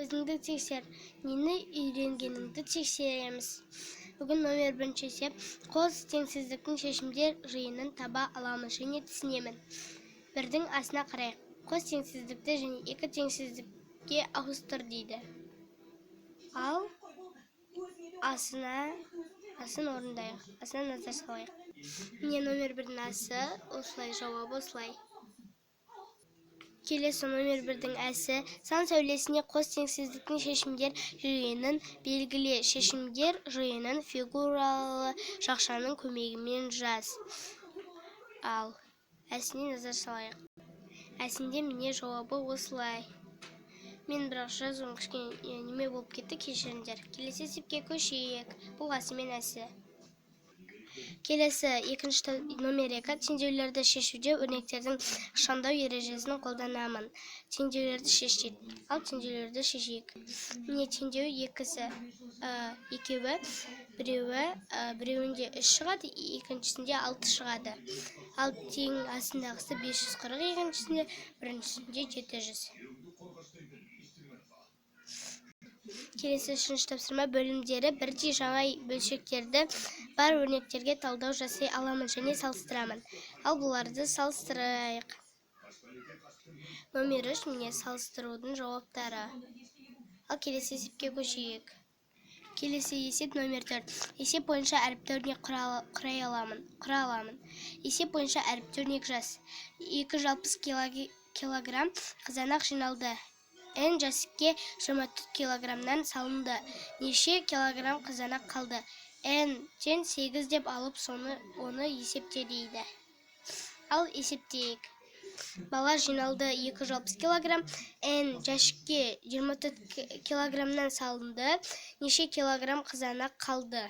өзіңді тексер, нені үйренгеніңді тексереміз. Бүгін номер 1 есеп, қос теңсіздіктің шешімдер жиынын таба аламыз және түсінемін. Бірдің асына қарайық. Қос теңсіздікті және екі теңсіздікке ауыстыр дейді. Ал асын орындайық. Асына назар салайық. Міне номер 1-дің асы осылай, жауабы осылай. Келесі номер 1-дің әсі сан сәулесіне қос теңсіздіктің шешімдер жиынын белгіле. Шешімдер жиынын фигуралы жақшаның көмегімен жаз. Ал әсіне назар салайық. Әсінде міне жауабы осылай. Мен бірақ жазуым кішкене неме болып кетті, кешіріңдер. Келесі есепке көшейік. Бұл асы мен әсі. Келесі екінші номер 2 теңдеулерді шешуде өрнектердің шаңдау ережесін қолданамын. Теңдеулерді шеш дейді. Ал теңдеулерді шешейік. Міне теңдеу екеуі, біреуінде 3 шығады, екіншісінде 6 шығады. Ал тең астындағысы 540, екіншісінде, біріншісінде 700. Келесі үшінші тапсырма бөлімдері бірдей жаңа бөлшектерді бар өрнектерге талдау жасай аламын және салыстырамын. Ал бұларды салыстырайық. Номер 3 міне салыстырудың жауаптары. Ал келесі есепке көшейік. Келесі есеп номер 4. Есеп бойынша әріпті өрнек құрай аламын. Есеп бойынша әріпті өрнек жас. 260 килограмм қызанақ жиналды. N жәшікке 24 килограммнан салынды. Неше килограмм қызанақ қалды? N-тен 8 деп алып, оны есепте дейді. Ал есептейік. Бала жиналды 260 килограмм. N жәшікке 24 килограммнан салынды. Неше килограмм қызанақ қалды?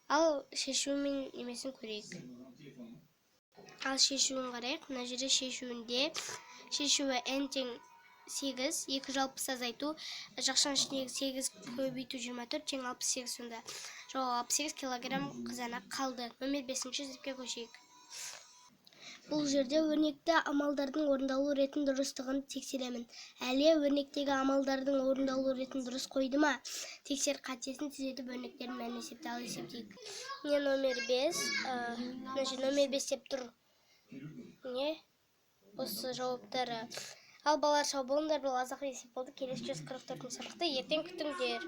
Ал шешуімен немесін көрейік. Ал шешуін қарайық. Мына жерде шешуі N тең 8, 260 азайту, жақшаның ішіндегі 8 көбейту 24, тең 68 сонда. Жауап 68 килограмм қызанақ қалды. Номер 5 есепке көшейік. Бұл жерде өрнекті амалдардың орындалу ретін дұрыстығын тексеремін. Әлия өрнектегі амалдардың орындалу ретін дұрыс қойды ма? Тексер, қатесін түзетіп өрнектердің мәнін есепте, ал есептейік. Не номер 5? Номер 5 деп тұр. Не? Осы жауаптары. Ал балалар, сау болыңдар, бұл азық есеп болды. Келесі 144 сабақта ертең күтіңдер.